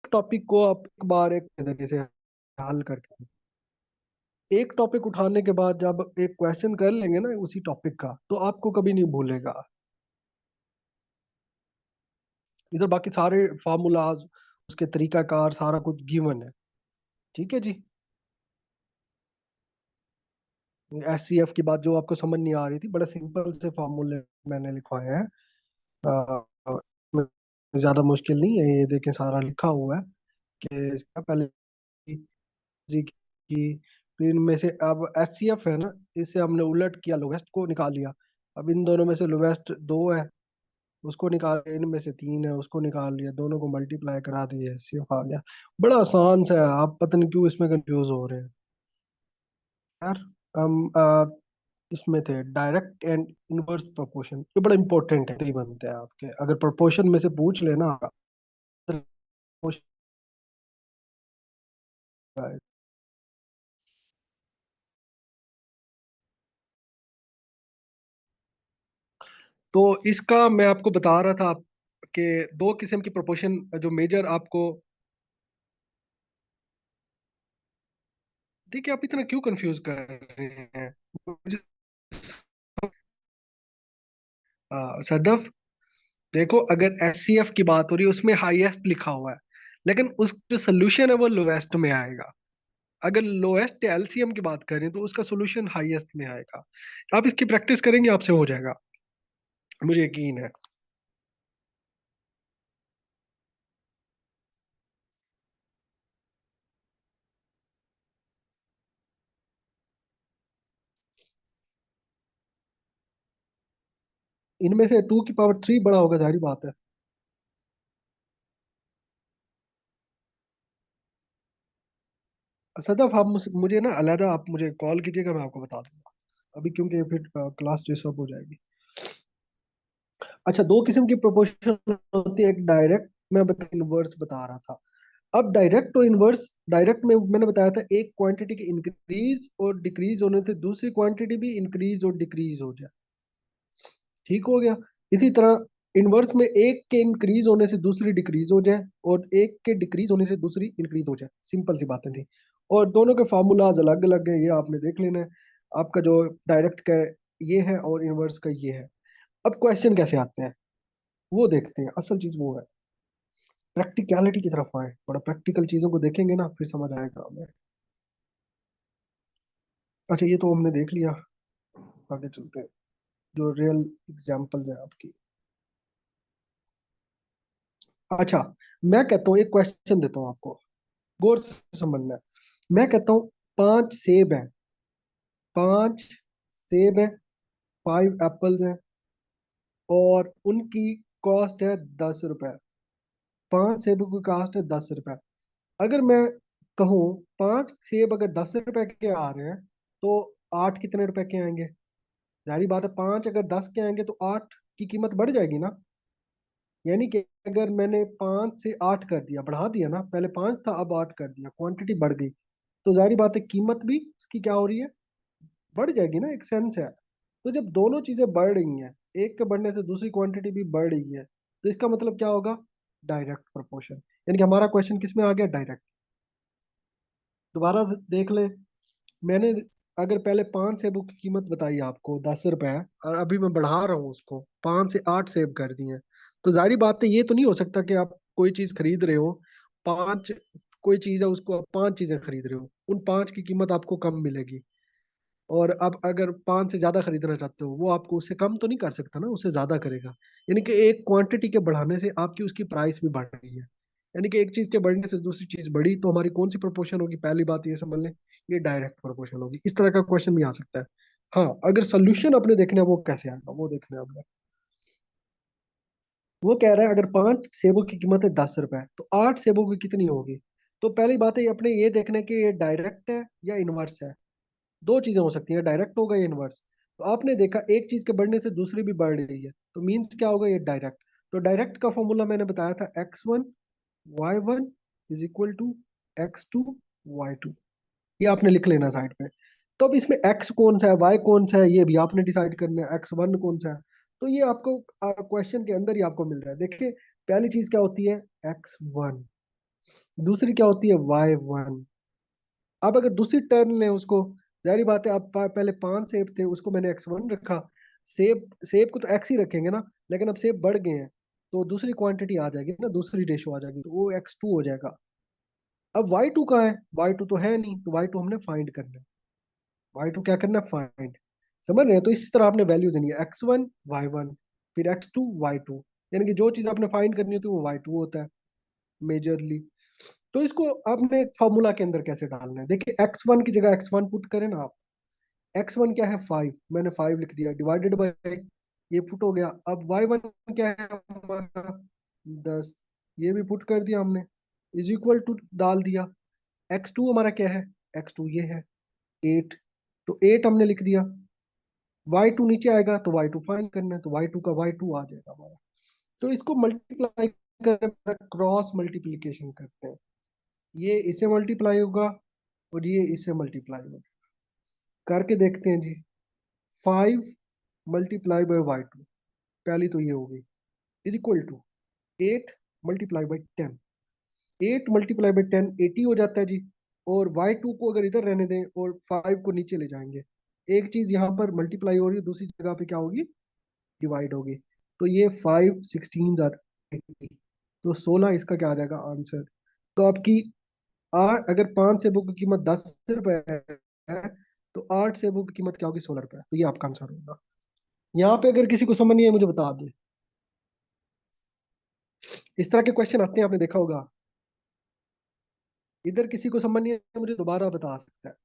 Topic को आप एक बार एक तरीके से हल करके, एक टॉपिक उठाने के बाद जब एक क्वेश्चन कर लेंगे ना उसी टॉपिक का, तो आपको कभी नहीं भूलेगा। इधर बाकी सारे फार्मूलाज, उसके तरीकाकार सारा कुछ गिवन है। ठीक है जी। SCF की बात जो आपको समझ नहीं आ रही थी, बड़े सिंपल से फार्मूले मैंने लिखवाए हैं। ज्यादा मुश्किल नहीं है, ये देखें सारा लिखा हुआ है कि इसका पहले जी की, तो इनमें से अब HCF है ना, इसे हमने उलट किया, लोवेस्ट को निकाल लिया। अब इन दोनों में से लोवेस्ट दो है, उसको निकाल, इनमें से तीन है उसको निकाल लिया, दोनों को मल्टीप्लाई करा दिए, HCF आ गया। बड़ा आसान सा है, आप पता नहीं क्यों इसमें कंफ्यूज हो रहे हैं यार। हम इसमें थे डायरेक्ट एंड इनवर्स प्रोपोर्शन, ये बड़ा इंपॉर्टेंट है, ये बनते हैं आपके, अगर प्रोपोर्शन में से पूछ लेना तो तो इसका मैं आपको बता रहा था कि दो किस्म की प्रोपोर्शन जो मेजर आपको, देखिए आप इतना क्यों कंफ्यूज कर रहे हैं मुझे। सदफ, देखो अगर HCF की बात हो रही है उसमें हाईएस्ट लिखा हुआ है, लेकिन उस जो सोल्यूशन है वो लोवेस्ट में आएगा। अगर लोएस्ट LCM की बात करें तो उसका सोल्यूशन हाईएस्ट में आएगा। आप इसकी प्रैक्टिस करेंगे आपसे हो जाएगा, मुझे यकीन है। इनमें से 2 की पावर 3 बड़ा होगा, जाहिर बात है। सदफ आप मुझे ना अलहदा आप मुझे कॉल कीजिएगा, मैं आपको बता दूंगा अभी, क्योंकि फिर क्लास डिस्टर्ब हो जाएगी। अच्छा, दो किस्म की प्रोपोर्शन होती है, एक डायरेक्ट, मैं बता इनवर्स बता रहा था। अब डायरेक्ट और इनवर्स, डायरेक्ट में मैंने बताया था एक क्वांटिटी के इंक्रीज और डिक्रीज होने से दूसरी क्वांटिटी भी इंक्रीज और डिक्रीज हो जाए, ठीक हो गया। इसी तरह इनवर्स में एक के इंक्रीज होने से दूसरी डिक्रीज हो जाए और एक के डिक्रीज होने से दूसरी इंक्रीज हो जाए, सिंपल सी बातें थी। और दोनों के फार्मूलाज अलग अलग है, ये आपने देख लेना है। आपका जो डायरेक्ट का ये है और इनवर्स का ये है। अब क्वेश्चन कैसे आते हैं वो देखते हैं, असल चीज वो है। प्रैक्टिकलिटी की तरफ आए, थोड़ा प्रैक्टिकल चीजों को देखेंगे ना, फिर समझ आएगा हमें। अच्छा, ये तो हमने देख लिया, आगे चलते हैं। जो रियल एग्जांपल्स है आपकी। अच्छा, मैं कहता हूँ एक क्वेश्चन देता हूँ आपको, गौर से समझना है। मैं कहता हूँ 5 सेब हैं, 5 सेब हैं, 5 एप्पल्स हैं, और उनकी कॉस्ट है 10 रुपए। 5 सेबों की कॉस्ट है 10 रुपए। अगर मैं कहूँ 5 सेब अगर 10 रुपए के आ रहे हैं, तो 8 कितने रुपए के आएंगे? जाहिर बात है, 5 अगर 10 के आएंगे तो 8 की कीमत बढ़ जाएगी ना। यानी कि अगर मैंने 5 से 8 कर दिया, बढ़ा दिया ना, पहले 5 था अब 8 कर दिया, क्वांटिटी बढ़ गई, तो जाहिर बात है कीमत भी उसकी क्या हो रही है, बढ़ जाएगी ना, एक सेंस है। तो जब दोनों चीजें बढ़ रही हैं, एक के बढ़ने से दूसरी क्वांटिटी भी बढ़ रही है, तो इसका मतलब क्या होगा? Direct proportion. यानी कि हमारा क्वेश्चन किस में आ गया? डायरेक्ट। दोबारा से देख ले, मैंने अगर पहले 5 सेबों की कीमत बताई आपको 10 रुपए, और अभी मैं बढ़ा रहा हूँ उसको, 5 से 8 सेब कर दिए, तो जाहिर बात है ये तो नहीं हो सकता कि आप कोई चीज खरीद रहे हो, पांच, कोई चीज है उसको आप 5 चीजें खरीद रहे हो, उन 5 की कीमत आपको कम मिलेगी। और अब अगर 5 से ज्यादा खरीदना चाहते हो, वो आपको उससे कम तो नहीं कर सकता ना, उससे ज्यादा करेगा। यानी कि एक क्वांटिटी के बढ़ाने से आपकी उसकी प्राइस भी बढ़ रही है। यानी कि एक चीज के बढ़ने से दूसरी चीज बढ़ी, तो हमारी कौन सी प्रोपोर्शन होगी? पहली बात ये समझ लें, ये डायरेक्ट प्रोपोर्शन होगी। इस तरह का क्वेश्चन भी आ सकता है। हाँ, अगर सोल्यूशन अपने देखना है वो कैसे आएगा वो देखना है अपने। वो कह रहा है अगर 5 सेबों की कीमत है 10 रुपए, तो 8 सेबों की कितनी होगी? तो पहली बात है, ये अपने ये देखना है कि ये डायरेक्ट है या इनवर्स है। दो चीजें हो सकती हैं, डायरेक्ट होगा या इनवर्स। तो आपने देखा एक चीज के बढ़ने से दूसरी भी बढ़ रही है, तो मीन्स क्या होगा? ये डायरेक्ट। तो डायरेक्ट का फॉर्मूला मैंने बताया था, x1 y1 = x2 y2। ये आपने लिख लेना साइड पे। तो अब इसमें x कौन सा है, y कौन सा है, ये भी आपने डिसाइड करना है, x1 कौन सा है। तो ये आपको क्वेश्चन के अंदर ही आपको मिल रहा है। देखिए, पहली चीज क्या होती है? x1, दूसरी क्या होती है, y1। अब अगर दूसरी टर्न लें उसको, जाहिर बात है, अब पहले 5 सेब थे, उसको मैंने x1 रखा। सेब सेब को तो x ही रखेंगे ना, लेकिन अब सेब बढ़ गए हैं, तो दूसरी क्वांटिटी आ जाएगी ना, दूसरी रेशो आ जाएगी, तो वो x2 हो जाएगा। अब y2 कहाँ है, y2 तो है नहीं, तो y2 हमने फाइंड करना है। y2 क्या करना है, फाइंड। समझ रहे हैं? तो इसी तरह आपने वैल्यू देनी है, x1 y1, फिर x2 y2। यानी कि जो चीज आपने फाइंड करनी होती है वो y2 होता है मेजरली। तो इसको आपने एक फॉर्मूला के अंदर कैसे डालना है, देखिए x1 की जगह x1 पुट करें ना आप। x1 क्या है, 5, मैंने 5 लिख दिया, डिवाइडेड बाय, ये पुट हो गया। अब y1 क्या है हमारा, 10, ये भी पुट कर दिया हमने, इज इक्वल टू डाल दिया। x2 हमारा क्या है, x2 ये है 8, तो 8 हमने लिख दिया। y2 नीचे आएगा तो y2 फाइंड करना है, तो y2 का y2 आ जाएगा हमारा। तो इसको मल्टीप्लाई कर, क्रॉस मल्टीप्लीकेशन करते हैं। ये इससे मल्टीप्लाई होगा और ये इससे मल्टीप्लाई होगा, करके देखते हैं जी। 5 × वाई 2, पहली तो ये होगी, इज इक्वल टू 8 × 10। 8 × 10 80 हो जाता है जी। और y2 को अगर इधर रहने दें और 5 को नीचे ले जाएंगे, एक चीज यहाँ पर मल्टीप्लाई हो रही है, दूसरी जगह पे क्या होगी, डिवाइड होगी। तो ये 5 16 तो 16 इसका क्या आ जाएगा आंसर। तो आपकी आठ, अगर 5 सेबों की कीमत 10 रुपए है, तो 8 सेबों की कीमत क्या होगी, 16 रुपए। तो ये आपका आंसर होगा। यहाँ पे अगर किसी को समझ नहीं है मुझे बता दे। इस तरह के क्वेश्चन आते हैं, आपने देखा होगा। इधर किसी को समझ नहीं है मुझे दोबारा बता सकता है।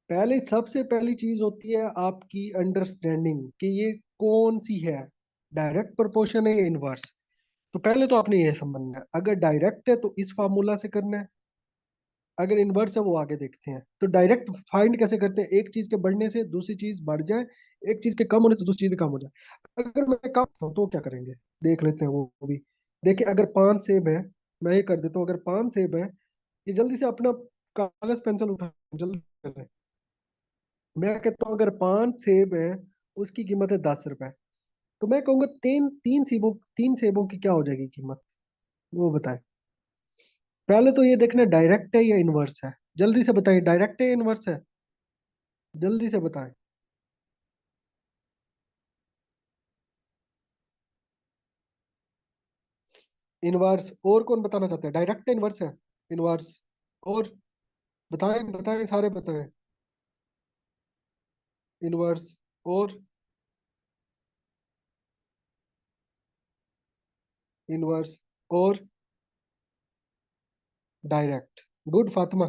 पहले सबसे पहली चीज होती है आपकी अंडरस्टैंडिंग कि ये कौन सी है, डायरेक्ट प्रोपोर्शन है या इनवर्स। तो पहले तो आपने ये समझना है, अगर डायरेक्ट है तो इस फार्मूला से करना है, अगर इनवर्स है वो आगे देखते हैं। तो डायरेक्ट फाइंड कैसे करते हैं, एक चीज के बढ़ने से दूसरी चीज बढ़ जाए, एक चीज के कम होने से दूसरी चीज कम हो जाए। अगर मैं कम हूं तो क्या करेंगे, देख लेते हैं वो भी। देखिए अगर 5 सेब है, मैं ये कर देता हूँ, अगर 5 सेब है, ये जल्दी से अपना कागज पेंसिल उठा, जल्दी करें। मैं कहता हूँ अगर 5 सेब है, उसकी कीमत है 10 रुपए, तो मैं कहूंगा तीन तीन सेबों की क्या हो जाएगी कीमत, वो बताएं। पहले तो ये देखना डायरेक्ट है या इनवर्स है, जल्दी से बताइए, डायरेक्ट है या इनवर्स है, जल्दी से बताएं। इनवर्स, और कौन बताना चाहते हैं, डायरेक्ट है इनवर्स है, इनवर्स, और बताएं बताएं, सारे बताएं। इनवर्स, और इनवर्स, और direct. Good Fatima,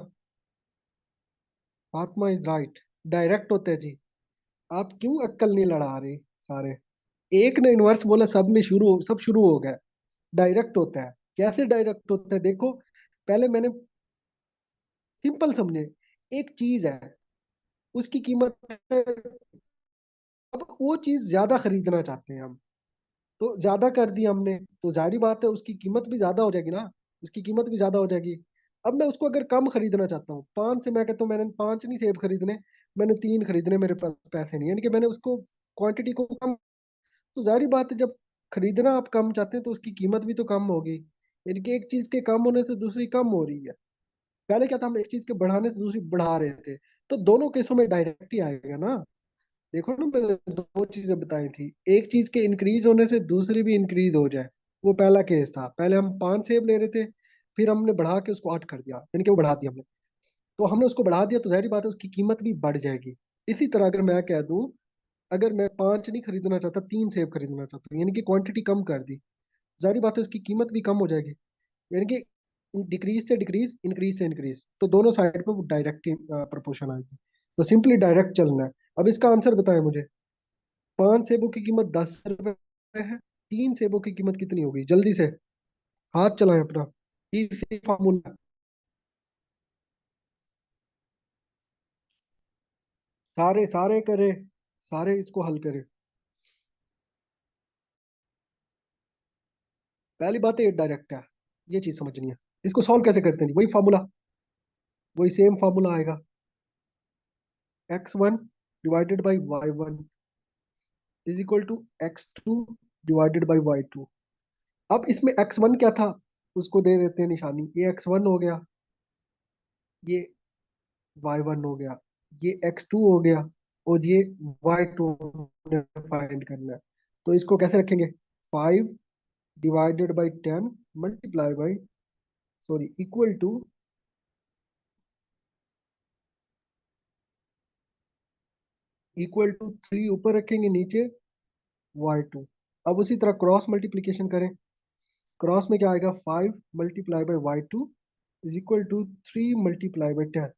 Fatima is right, direct होते हैं जी। आप क्यों अक्कल नहीं लड़ा रहे सारे, एक ने इनवर्स बोला, सब शुरू हो गया। डायरेक्ट होता है, कैसे डायरेक्ट होता है देखो। पहले मैंने, सिंपल समझे, एक चीज है, उसकी कीमत है, अब वो चीज ज्यादा खरीदना चाहते हैं हम, तो ज्यादा कर दिया हमने, तो जाहिर बात है उसकी कीमत भी ज्यादा हो जाएगी ना, उसकी कीमत भी ज्यादा हो जाएगी। अब मैं उसको अगर कम खरीदना चाहता हूँ, 5 से मैं कहता हूँ मैंने 5 नहीं सेब खरीदने, मैंने 3 खरीदने, मेरे पास पैसे नहीं, यानी कि मैंने उसको क्वांटिटी को कम, तो जाहिर बात है जब खरीदना आप कम चाहते हैं तो उसकी कीमत भी तो कम होगी। यानी कि एक चीज के कम होने से दूसरी कम हो रही है। पहले क्या था, हम एक चीज के बढ़ाने से दूसरी बढ़ा रहे थे, तो दोनों केसों में डायरेक्ट ही आएगा ना। देखो ना, मैंने दो चीजें बताई थी, एक चीज के इंक्रीज होने से दूसरी भी इंक्रीज हो जाए, वो पहला केस था। पहले हम 5 सेब ले रहे थे, फिर हमने बढ़ा के उसको 8 कर दिया, यानी कि वो बढ़ा दिया हमने, तो हमने उसको बढ़ा दिया, तो जाहिर बात है उसकी कीमत भी बढ़ जाएगी। इसी तरह अगर मैं कह दूं, अगर मैं 5 नहीं खरीदना चाहता, 3 सेब खरीदना चाहता हूँ, यानी कि क्वांटिटी कम कर दी, जाहिर बात है उसकी कीमत भी कम हो जाएगी। यानी कि डिक्रीज से डिक्रीज, इंक्रीज से इंक्रीज, तो दोनों साइड पे वो डायरेक्ट प्रोपोर्शन आएगी। तो सिंपली डायरेक्ट चलना है। अब इसका आंसर बताएं मुझे, 5 सेबों की कीमत 10 रुपए है, 3 सेबों की कीमत कितनी होगी, जल्दी से हाथ चलाएं अपना, इसी फार्मूला। सारे सारे करें, सारे इसको हल करें। पहली बात है ये डायरेक्ट है, ये चीज समझनी है। इसको सॉल्व कैसे करते हैं जी? वही फार्मूला, वही सेम फार्मूला आएगा, x1 divided by y1 is equal to x2 divided by y2। अब इसमें x1 क्या था, उसको दे देते हैं निशानी, ये x1 हो गया, ये y1 हो गया, ये x2 हो गया, और ये y2 फाइंड करना है। तो इसको कैसे रखेंगे? 5 divided by 10 multiply by, sorry, equal to 3 ऊपर रखेंगे, नीचे y2। अब उसी तरह क्रॉस मल्टीप्लीकेशन करें। क्रॉस में क्या आएगा? 5 multiply by y2 is equal to 3 multiply by 10।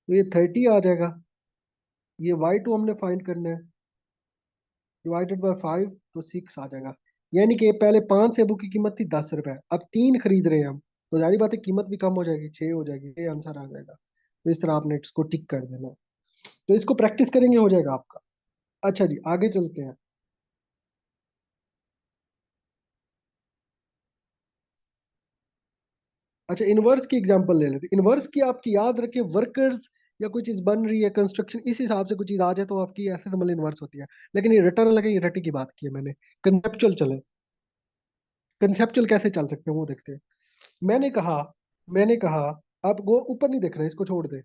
तो ये 30 आ जाएगा। ये y2 हमने फाइंड करना है, डिवाइडेड बाय 5, तो 6 आ जाएगा। यानी कि पहले 5 सेबों की कीमत थी 10 रुपए, अब 3 खरीद रहे हैं हम, तो जारी बात है कीमत भी कम हो जाएगी, 6 हो जाएगी, ये आंसर आ जाएगा। तो इस तरह आपने इसको टिक कर देना है। तो इसको प्रैक्टिस करेंगे, हो जाएगा आपका। अच्छा जी, आगे चलते हैं। अच्छा, इनवर्स की एग्जांपल ले लेते हैं। इनवर्स की आपकी याद रखें, वर्कर्स या कोई चीज बन रही है, कंस्ट्रक्शन, इस हिसाब से कोई चीज आ जाए तो आपकी ऐसे समझ इनवर्स होती है। लेकिन ये रटा ना लगे, ये रटे की बात की है मैंने। कंसेप्चुअल चले, कंसेप्चुअल कैसे चल सकते हैं वो देखते हैं। मैंने कहा मैंने कहा आप वो ऊपर नहीं देख रहे, इसको छोड़ दे,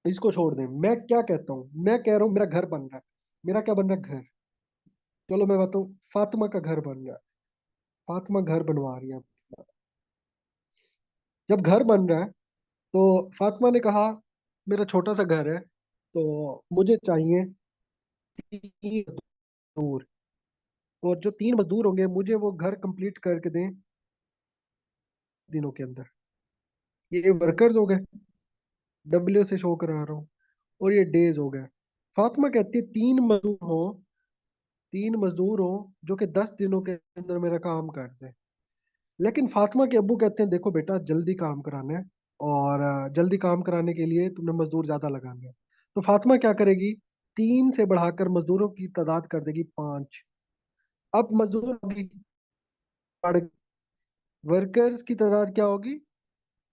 इसको छोड़ दे। मैं क्या कहता हूँ? मैं कह रहा हूँ मेरा घर बन रहा है। मेरा क्या बन रहा है? घर। चलो मैं बताऊँ, फातिमा का घर बन रहा है। फातिमा घर बनवा रही है। जब घर बन रहा है तो फातिमा ने कहा मेरा छोटा सा घर है, तो मुझे चाहिए 3 मजदूर, और जो 3 मजदूर होंगे मुझे वो घर कंप्लीट करके दें दिनों के अंदर। ये वर्कर्स हो गए, डब्ल्यू से शो करा रहा हूँ, और ये डेज हो गए। फातिमा कहती है 3 मजदूर हो जो कि 10 दिनों के अंदर मेरा काम कर दे। लेकिन फातिमा के अब्बू कहते हैं देखो बेटा, जल्दी काम कराना है, और जल्दी काम कराने के लिए तुमने मजदूर ज्यादा लगाने हैं। तो फातिमा क्या करेगी? 3 से बढ़ाकर मजदूरों की तादाद कर देगी 5। अब मजदूर होगी, बढ़, वर्कर्स की तादाद क्या होगी?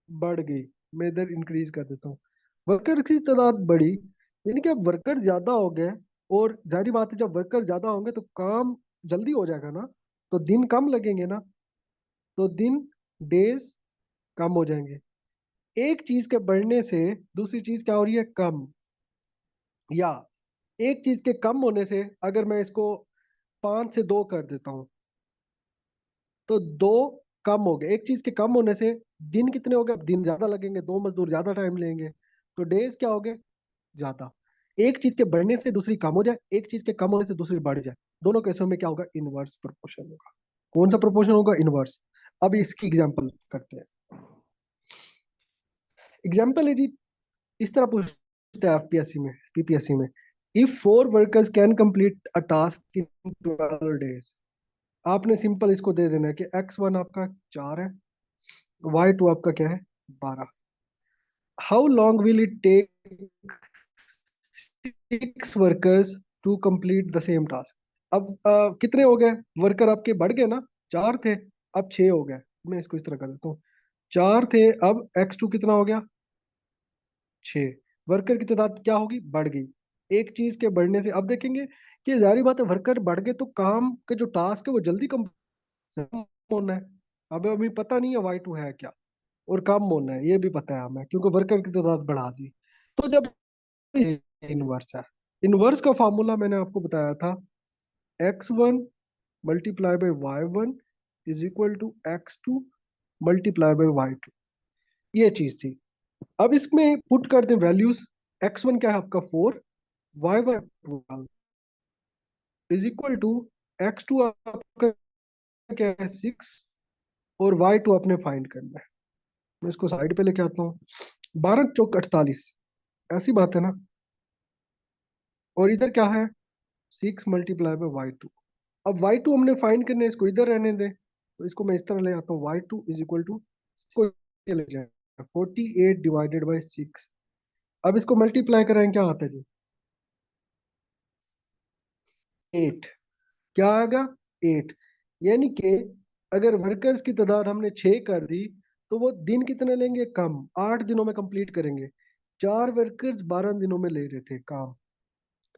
बढ़ गई। मैं इधर इंक्रीज कर देता हूँ। वर्कर की तादाद बढ़ी, यानी कि अब वर्कर ज्यादा हो गए। और जाहिर बात है, जब वर्कर ज्यादा होंगे तो काम जल्दी हो जाएगा ना, तो दिन कम लगेंगे ना, तो दिन, डेज कम हो जाएंगे। एक चीज के बढ़ने से दूसरी चीज क्या हो रही है? कम। या एक चीज के कम होने से, अगर मैं इसको 5 से 2 कर देता हूँ, तो 2 कम हो गए। एक चीज के कम होने से दिन कितने हो गए? अब दिन ज्यादा लगेंगे, 2 मजदूर ज्यादा टाइम लेंगे, तो डेज क्या हो गए? ज्यादा। एक चीज के बढ़ने से दूसरी कम हो जाए, एक चीज के कम होने से दूसरी बढ़ जाए, दोनों केसों में क्या होगा? इनवर्स प्रोपोर्शन होगा। कौन सा प्रोपोर्शन होगा? इनवर्स। अब इसकी एग्जांपल करते हैं। एग्जांपल है जी, इस तरह पूछते हैं एफपीएससी में, पीपीएससी में। If 4 workers can complete a task in 12 days. आपने सिंपल इसको दे देना है कि x1 आपका 4 है, y2 आपका क्या है? 12। How long will it take 6 workers to complete the same task. अब कितने हो गए वर्कर आपके? बढ़ गए ना, 4 थे, अब 6 हो गए। मैं इसको इस तरह कर देता हूँ, 4 थे, अब x2 कितना हो गया? 6। वर्कर की तादाद क्या होगी? बढ़ गई। एक चीज के बढ़ने से अब देखेंगे कि जारी बात है, वर्कर बढ़ गए तो काम के जो टास्क है वो जल्दी कम होना है। अब अभी पता नहीं है y2 है क्या, और कम होना है ये भी पता है हमें, क्योंकि वर्कर की तादाद बढ़ा दी। तो जब इनवर्स है, इनवर्स का फार्मूला मैंने आपको बताया था, x1 multiply by y1 is equal to x2 multiply by y2। ये चीज थी। अब इसमें पुट कर दें वैल्यूज। x1 क्या है आपका? 4, y1 is equal to x2 आपका क्या है? 6, और y2 आपने फाइंड करना है। मैं इसको साइड पे लेके आता हूँ। 12 चौक 48, ऐसी बात है ना। और इधर क्या है? 6 मल्टीप्लाई बाई y2। अब y2 हमने फाइंड करना है, इसको इधर रहने दें, तो इसको मैं इस तरह ले आता हूँ, y2 इज इक्वल टू, इसको ये ले जाए 48 डिवाइडेड बाई 6। अब इसको मल्टीप्लाई कराएं, क्या आता है जी? 8। क्या आएगा? 8। यानी कि अगर वर्कर्स की तादाद हमने 6 कर दी, तो वो दिन कितने लेंगे? कम, 8 दिनों में कंप्लीट करेंगे। 4 वर्कर्स 12 दिनों में ले रहे थे काम,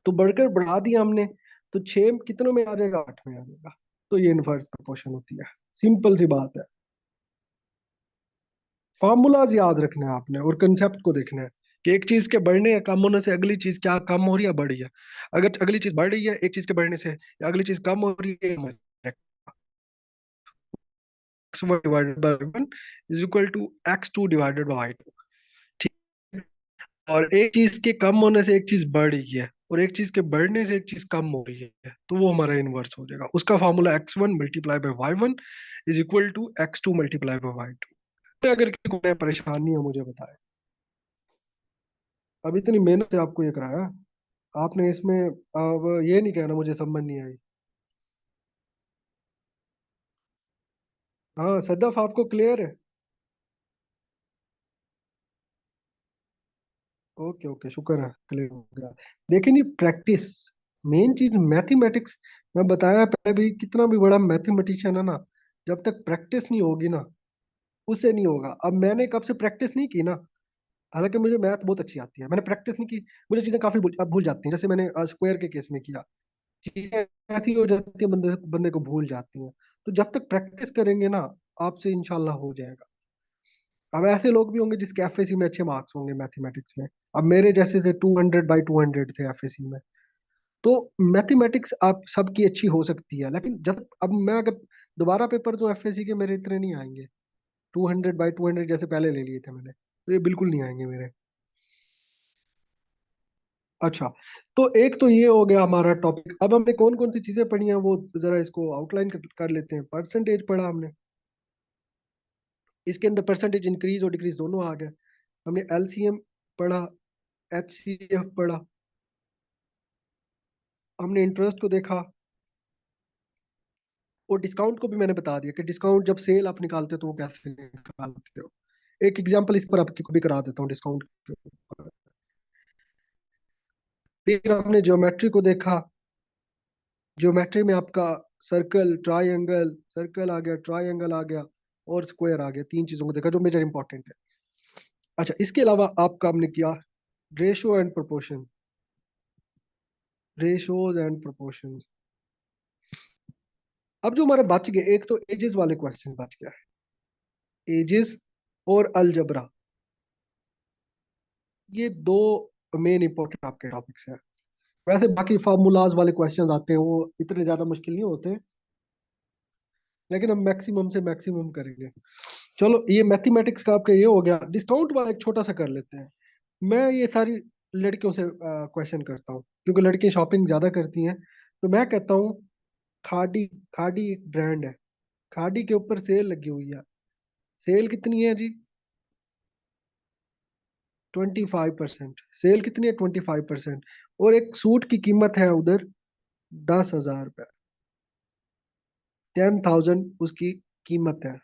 तो वर्कर बढ़ा दिया हमने, तो 6 कितनों में आ जाएगा? 8 में आ जाएगा। तो ये इनवर्स प्रोपोर्शन होती है। सिंपल सी बात है। फॉर्मूलाज याद रखना है आपने और कंसेप्ट को देखना है कि एक चीज के बढ़ने या कम होने से अगली चीज क्या कम हो रही है बढ़ रही है। अगर अगली चीज बढ़ रही है एक चीज के बढ़ने से, या अगली चीज कम हो रही है, X one divided by one is equal to X two divided by two. ठीक है? और एक चीज के कम होने से एक चीज बढ़ रही है और एक चीज के बढ़ने से एक चीज कम हो रही है, तो वो हमारा इनवर्स हो जाएगा। उसका formula X one multiply by Y one is equal to X two multiply by Y two. अगर किसी को कोई परेशानी है मुझे बताए। अब इतनी मेहनत से आपको ये कराया, आपने इसमें अब ये नहीं कहना मुझे समझ नहीं आई। हाँ सदफ, आपको क्लियर है? ओके ओके, शुक्र है क्लियर हो गया। देखिए नहीं, प्रैक्टिस मेन चीज मैथमेटिक्स। मैं बताया पहले भी, कितना भी बड़ा मैथमेटिशियन है ना, जब तक प्रैक्टिस नहीं होगी ना उससे नहीं होगा। अब मैंने कब से प्रैक्टिस नहीं की ना, हालांकि मुझे मैथ बहुत अच्छी आती है, मैंने प्रैक्टिस नहीं की, मुझे चीजें काफी अब भूल जाती हैं। जैसे मैंने स्क्वायर के केस में किया, चीजें ऐसी हो जाती है, बंदे बंदे को भूल जाती हैं। तो जब तक प्रैक्टिस करेंगे ना, आपसे इंशाल्लाह हो जाएगा। अब ऐसे लोग भी होंगे जिसके एफएससी में अच्छे मार्क्स होंगे मैथमेटिक्स में। अब मेरे जैसे थे 200/200 थे एफएससी में। तो मैथमेटिक्स आप सबकी अच्छी हो सकती है, लेकिन जब अब मैं अगर दोबारा पेपर तो एफएससी के मेरे इतने नहीं आएंगे। 200/200 जैसे पहले ले लिए थे मैंने, तो ये बिल्कुल नहीं आएंगे मेरे। अच्छा, तो एक तो ये हो गया हमारा टॉपिक। अब हमने कौन कौन सी चीजें पढ़ी हैं वो जरा इसको आउटलाइन कर लेते हैं। परसेंटेज पढ़ा हमने, इसके अंदर परसेंटेज इंक्रीज और डिक्रीज दोनों आ गए। हमने एलसीएम पढ़ा, एचसीएफ पढ़ा, हमने इंटरेस्ट को देखा, और डिस्काउंट को भी मैंने बता दिया कि डिस्काउंट जब सेल आप निकालते हो तो वो कैसे निकालते हो। एक एग्जांपल इस पर आपको भी करा देता हूँ डिस्काउंट के ऊपर। फिर हमने ज्योमेट्री को देखा। ज्योमेट्री में आपका सर्कल, ट्राइंगल, सर्कल आ गया, ट्राइंगल आ गया, और स्क्वायर आ गया। तीन चीजों को देखा जो मेजर इंपॉर्टेंट है। अच्छा, इसके अलावा आपका हमने किया ratio and proportion, ratios and proportion. अब जो हमारे बच गए, एक तो एजेस वाले क्वेश्चन बच गया है, एजेस और अलजबरा। ये दो मेन इंपॉर्टेंट आपके टॉपिक्स हैं। वैसे बाकी फार्मूलाज वाले क्वेश्चंस आते हैं, वो इतने ज्यादा मुश्किल नहीं होते, लेकिन हम मैक्सिमम से मैक्सिमम करेंगे। चलो, ये मैथमेटिक्स का आपका ये हो गया। डिस्काउंट वाला एक छोटा सा कर लेते हैं। मैं ये सारी लड़कियों से क्वेश्चन करता हूँ, क्योंकि लड़कियां शॉपिंग ज्यादा करती हैं। तो मैं कहता हूँ, खादी, खादी एक ब्रांड है, खादी के ऊपर सेल लगी हुई है। सेल कितनी है जी? 25%। सेल कितनी है? 25%। और एक सूट की कीमत है उधर 10,000 रुपये, 10,000 उसकी कीमत है।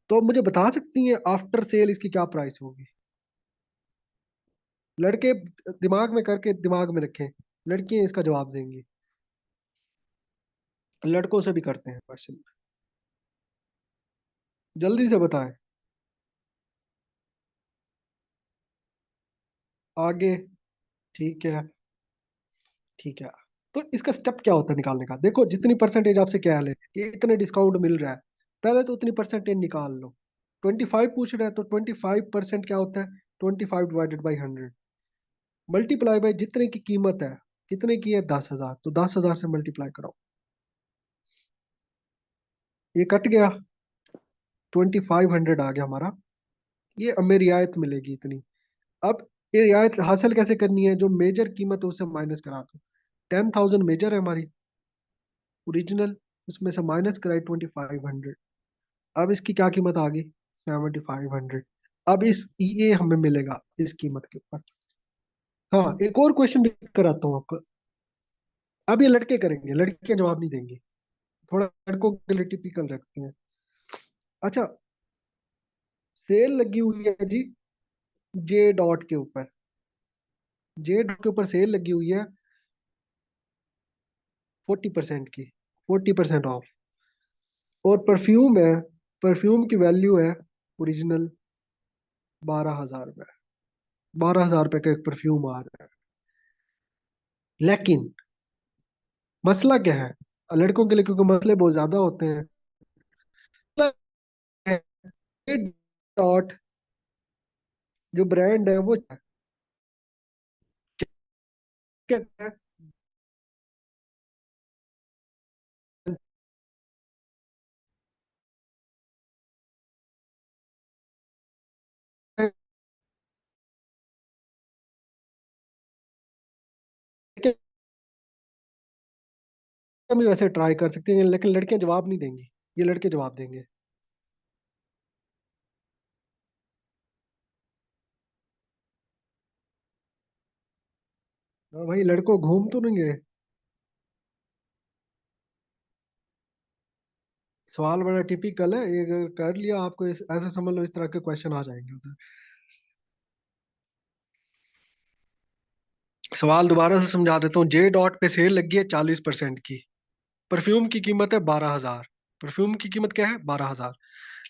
तो आप मुझे बता सकती हैं आफ्टर सेल इसकी क्या प्राइस होगी? लड़के दिमाग में करके दिमाग में रखें, लड़कियां इसका जवाब देंगी। लड़कों से भी करते हैं क्वेश्चन, जल्दी से बताएं। आगे, ठीक है, ठीक है। तो इसका स्टेप क्या होता है निकालने का? देखो, जितनी परसेंटेज आपसे क्या है कि इतने डिस्काउंट मिल रहा है, पहले तो उतनी परसेंटेज निकाल लो। 25 पूछ रहे हैं तो 25% क्या होता है? 25/100, मल्टीप्लाई बाय जितने की कीमत है। कितने की है? 10,000, तो 10,000 से मल्टीप्लाई करो। ये कट गया, 2500 आ गया हमारा। ये हमें रियायत मिलेगी इतनी। अब ये रियायत हासिल कैसे करनी है? जो मेजर कीमत है उससे माइनस करा दो। 10,000 मेजर है हमारी ओरिजिनल, उसमें से माइनस कराई 2500। अब इसकी क्या कीमत आ गई? 7,500। अब इस ये हमें मिलेगा इस कीमत के ऊपर। हाँ, एक और क्वेश्चन भी कराता हूँ आपको। अब ये लड़के करेंगे, लड़कियां जवाब नहीं देंगी, थोड़ा लड़कों के लिए टिपिकल रखते हैं। अच्छा, सेल लगी हुई है जी जे डॉट के ऊपर, जे डॉट के ऊपर सेल लगी हुई है 40% की, 40% ऑफ। और परफ्यूम है, परफ्यूम की वैल्यू है ओरिजिनल 12,000 रुपये। 12,000 रुपये का एक परफ्यूम आ रहा है। लेकिन मसला क्या है लड़कों के लिए, क्योंकि मसले बहुत ज्यादा होते हैं, जे डॉट जो ब्रांड है वो क्या है? हम भी वैसे ट्राई कर सकते हैं लेकिन लड़कियां जवाब नहीं देंगी, ये लड़के जवाब देंगे। हाँ भाई, लड़कों घूम तो नहीं गए। सवाल बड़ा टिपिकल है ये, अगर कर लिया आपको ऐसे समझ लो इस तरह के क्वेश्चन आ जाएंगे उधर। सवाल दोबारा से समझा देता हूँ। जे डॉट पे सेल लगी है 40% की। परफ्यूम की कीमत है 12,000। परफ्यूम की कीमत क्या है? 12,000।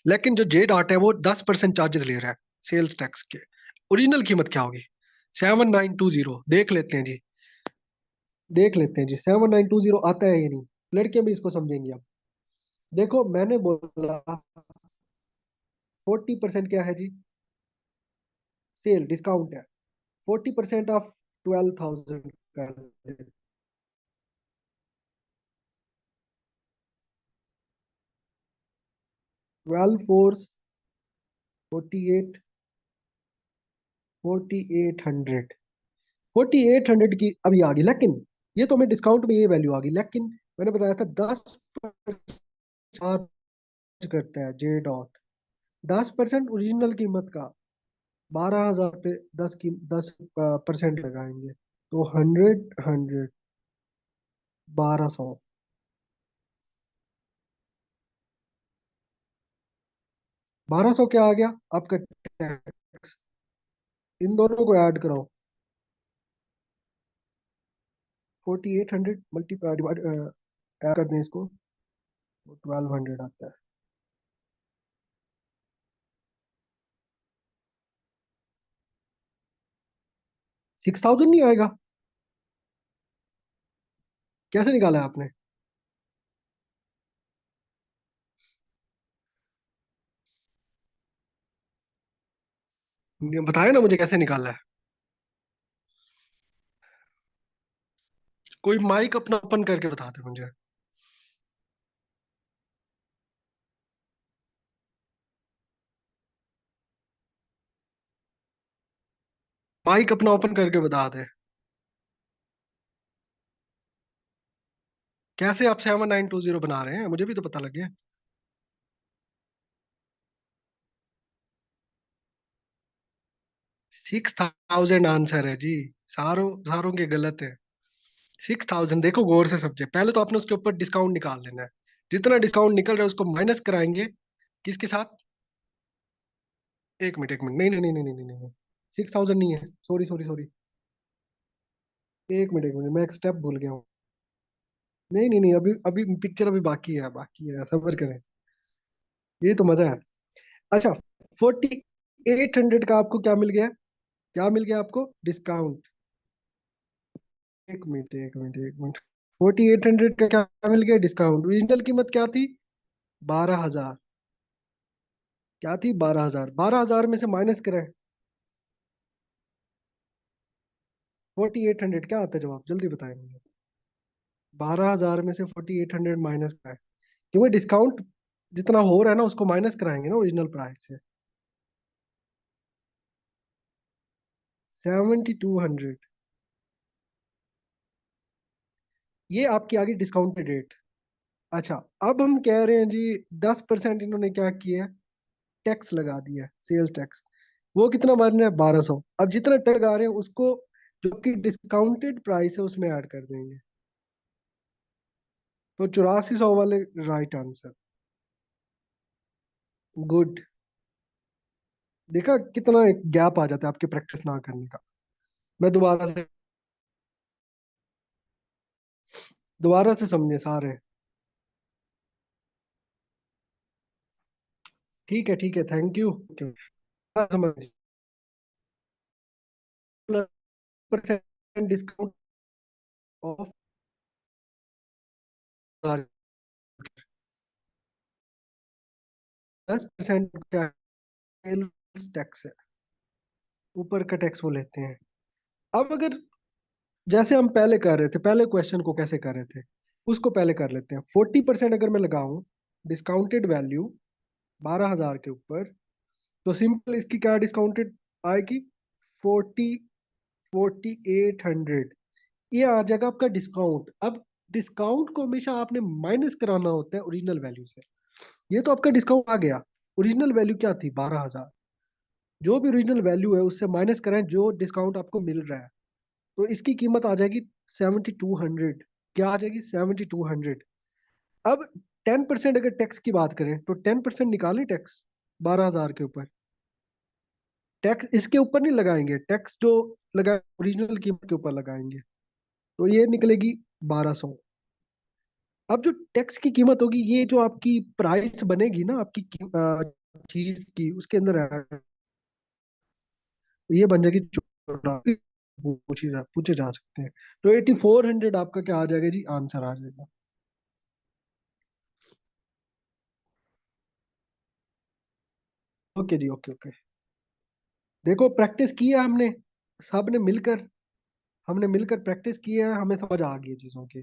लेकिन जो जे डॉट है वो 10% चार्जेस ले रहा है सेल्स टैक्स के। ओरिजिनल कीमत क्या होगी? 7920। देख लेते हैं जी। देख लेते हैं जी, 7920 आता है या नहीं। लड़के भी इसको समझेंगे अब। देखो मैंने बोला 40% क्या है जी? सेल डिस्काउंट है। 40% ऑफ 12,000 कर 12 फोर्स 48। 4800। 4800 की अभी आ गई, लेकिन ये तो हमें डिस्काउंट में ये वैल्यू आ गई, लेकिन मैंने बताया था 10 करता है जे डॉट। 10% ओरिजिनल कीमत का। 12,000 पे 10% लगाएंगे तो 100। 1200। 1200 क्या आ गया आपका टैक्स? इन दोनों को ऐड कराओ। 4800 मल्टीप्लाई डिवाइड ऐड कर दें इसको तो 1200 आता है। 6000 नहीं आएगा? कैसे निकाला है आपने? ये बताया ना मुझे कैसे निकाला है। कोई माइक अपना ओपन करके बता दे मुझे। माइक अपना ओपन करके बता दे। कैसे आप 7920 बना रहे हैं, मुझे भी तो पता लगे। 6000 आंसर है जी। सारों सारों के गलत है। 6000 देखो गौर से समझे, पहले तो आपने उसके ऊपर डिस्काउंट निकाल लेना है। जितना डिस्काउंट निकल रहा है उसको माइनस कराएंगे। किसके साथ? एक मिनट एक मिनट, नहीं नहीं नहीं नहीं नहीं नहीं नहीं। 6000 नहीं है, सॉरी सॉरी सॉरी। एक मिनट मैं एक स्टेप भूल गया हूँ। नहीं नहीं नहीं, अभी अभी पिक्चर अभी बाकी है, सब्र करें। ये तो मजा है। अच्छा, 4800 का आपको क्या मिल गया? क्या मिल गया आपको डिस्काउंट? एक मिनट। 4800 का क्या मिल गया डिस्काउंट? ओरिजिनल कीमत क्या थी? 12,000। क्या थी? 12,000। 12,000 में से माइनस करें। 4800 क्या आता है जवाब? जल्दी बताएं मुझे। 12,000 में से 4800 माइनस करें, क्योंकि डिस्काउंट जितना हो रहा है ना उसको माइनस कराएंगे ना ओरिजिनल प्राइस से। 7200। ये आपकी आ गई डिस्काउंटेड रेट। अच्छा, अब हम कह रहे हैं जी 10% इन्होंने क्या किया है? टैक्स लगा दिया है, सेल्स टैक्स। वो कितना भरना है? 1200। अब जितना टैक्स आ रहे हैं उसको जो कि डिस्काउंटेड प्राइस है उसमें ऐड कर देंगे। तो 8400 वाले राइट आंसर। गुड। देखा कितना एक गैप आ जाता है आपके प्रैक्टिस ना करने का। मैं दोबारा से समझे सारे। ठीक है थैंक यू। समझ। Percent discount of. 10% क्या सेल्स टैक्स है, ऊपर का टैक्स वो लेते हैं। अब अगर जैसे हम पहले कर रहे थे, पहले क्वेश्चन को कैसे कर रहे थे, उसको पहले कर लेते हैं। 40% अगर मैं लगाऊं डिस्काउंटेड वैल्यू 12,000 के ऊपर, तो सिंपल इसकी क्या डिस्काउंटेड आएगी? 4800। ये आ जाएगा आपका डिस्काउंट। अब डिस्काउंट को हमेशा आपने माइनस कराना होता है ओरिजिनल वैल्यू से। ये तो आपका डिस्काउंट आ गया। ओरिजिनल वैल्यू क्या थी? 12,000। जो भी ओरिजिनल वैल्यू है उससे माइनस करें जो डिस्काउंट आपको मिल रहा है, तो इसकी कीमत आ जाएगी 7,200। क्या आ जाएगी? 7,200। अब 10% अगर टैक्स की बात करें, तो 10% निकालें टैक्स 12,000 के ऊपर। टैक्स इसके ऊपर नहीं लगाएंगे, टैक्स जो लगा ओरिजिनल कीमत के ऊपर लगाएंगे, तो ये निकलेगी 1,200। अब जो टैक्स की कीमत होगी, ये जो आपकी प्राइस बनेगी ना आपकी चीज की, उसके अंदर ये बन जाएगी 84। पूछे जा सकते हैं। तो 8,400 आपका क्या आ जाएगा जी? आंसर आ जाएगा। ओके जी, ओके ओके। देखो प्रैक्टिस की है हमने, सब ने मिलकर, हमने मिलकर प्रैक्टिस की है, हमें समझ आ गई है चीज़ों की।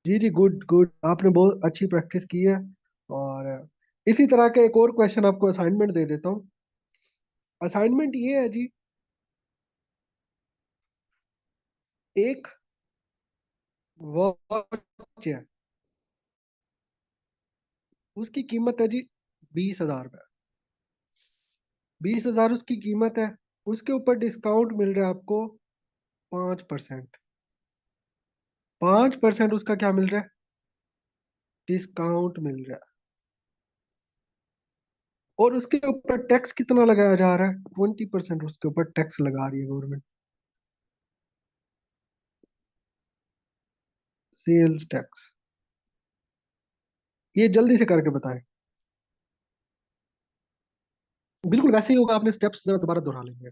जी जी, गुड गुड, आपने बहुत अच्छी प्रैक्टिस की है। और इसी तरह का एक और क्वेश्चन आपको असाइनमेंट दे देता हूँ। असाइनमेंट ये है जी, एक वॉच है, उसकी कीमत है जी 20,000 रुपये। 20,000 उसकी कीमत है, उसके ऊपर डिस्काउंट मिल रहा है आपको 5%। 5% उसका क्या मिल रहा है? डिस्काउंट मिल रहा है। और उसके ऊपर टैक्स कितना लगाया जा रहा है? 20% उसके ऊपर टैक्स लगा रही है गवर्नमेंट। Sales tax. ये जल्दी से करके बताएं। बिल्कुल वैसे ही होगा, आपने स्टेप्स जरा दोबारा दोहरा लेंगे।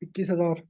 21,000।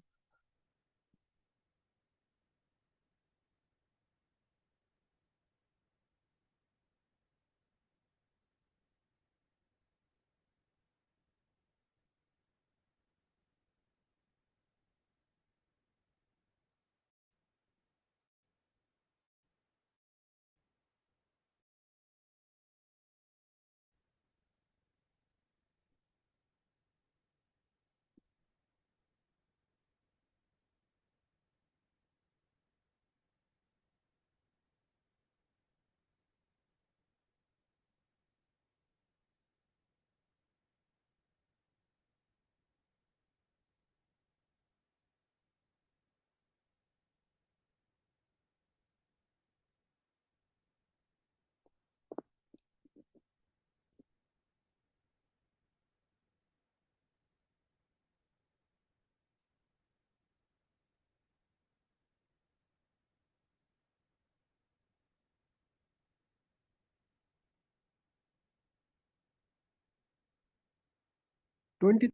23।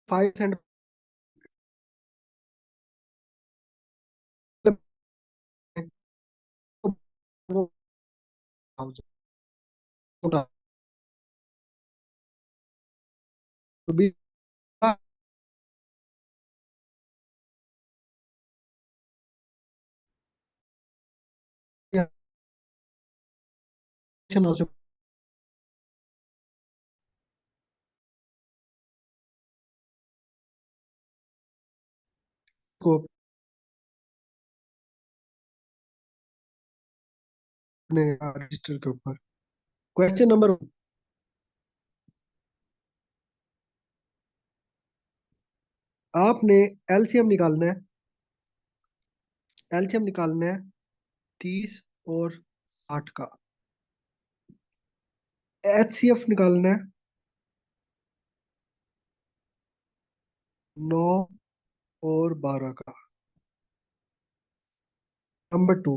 5 सेंट। तो भी को अपने रजिस्टर के ऊपर। क्वेश्चन नंबर, आपने एलसीएम निकालना है। एलसीएम निकालना है 30 और 60 का। एचसीएफ निकालना है 9 और 12 का। Number two.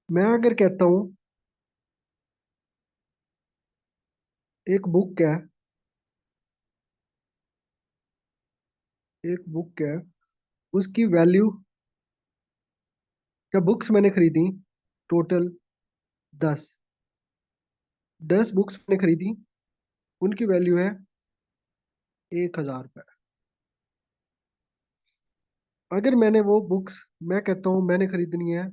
मैं अगर कहता हूँ एक बुक है, एक बुक है, उसकी वैल्यू, क्या बुक्स मैंने खरीदी टोटल 10, 10 बुक्स मैंने खरीदी, उनकी वैल्यू है 1,000 रुपये। अगर मैंने वो बुक्स, मैं कहता हूँ मैंने खरीदनी है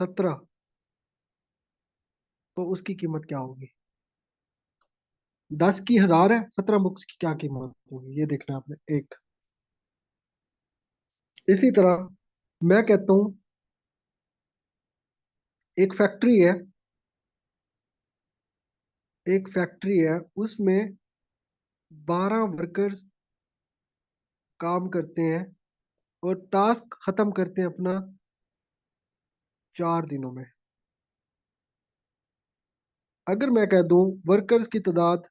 17, तो उसकी कीमत क्या होगी? 10 की 1,000 है, 17 बुक्स की क्या कीमत होगी, ये देखना है आपने एक। इसी तरह मैं कहता हूँ एक फैक्ट्री है, एक फैक्ट्री है, उसमें 12 वर्कर्स काम करते हैं और टास्क खत्म करते हैं अपना 4 दिनों में। अगर मैं कह दूं वर्कर्स की तादाद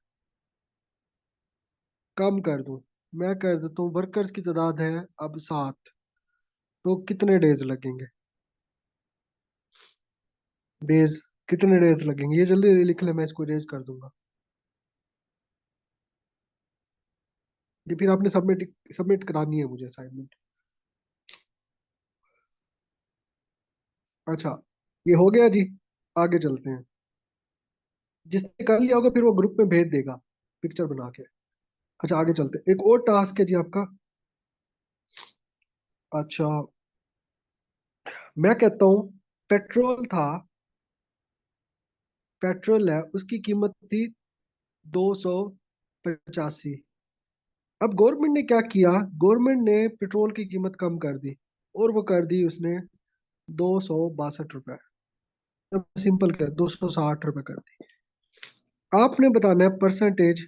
कम कर दूं, मैं कह देता हूँ वर्कर्स की तादाद है अब 7, तो कितने डेज लगेंगे? डेज, कितने डेज लगेंगे, ये जल्दी लिख ले, मैं इसको रेज कर दूंगा। ये फिर आपने सबमिट सबमिट करानी है मुझे असाइनमेंट। अच्छा, ये हो गया जी, आगे चलते हैं। जिसने कर लिया होगा फिर वो ग्रुप में भेज देगा पिक्चर बना के। अच्छा आगे चलते हैं, एक और टास्क है जी आपका। अच्छा, मैं कहता हूँ पेट्रोल था, पेट्रोल है, उसकी कीमत थी 285। अब गवर्नमेंट ने क्या किया, गवर्नमेंट ने पेट्रोल की कीमत कम कर दी, और वो कर दी उसने 262 रुपये। अब सिंपल कर, 260 रुपये कर दी। आपने बताना है परसेंटेज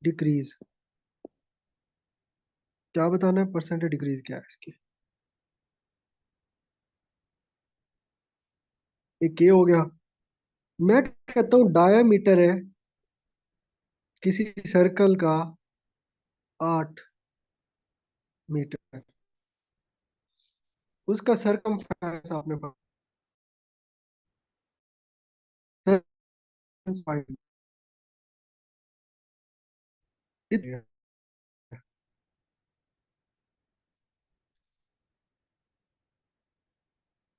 डिक्रीज। क्या बताना है, परसेंटेज डिक्रीज क्या है इसकी? एक ये हो गया। मैं कहता हूँ डायामीटर है किसी सर्कल का 8 मीटर, उसका सरकमफ्रेंस आपने फाइंड।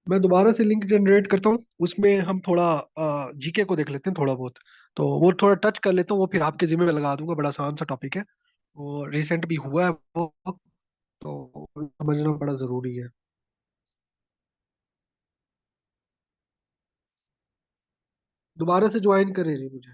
मैं दोबारा से लिंक जनरेट करता हूँ, उसमें हम थोड़ा जीके को देख लेते हैं थोड़ा बहुत। तो वो थोड़ा टच कर लेता हूँ, वो फिर आपके जिम्मे में लगा दूंगा, बड़ा आसान सा टॉपिक है, वो रिसेंट भी हुआ है वो, तो समझना बड़ा जरूरी है। दोबारा से ज्वाइन करें जी मुझे।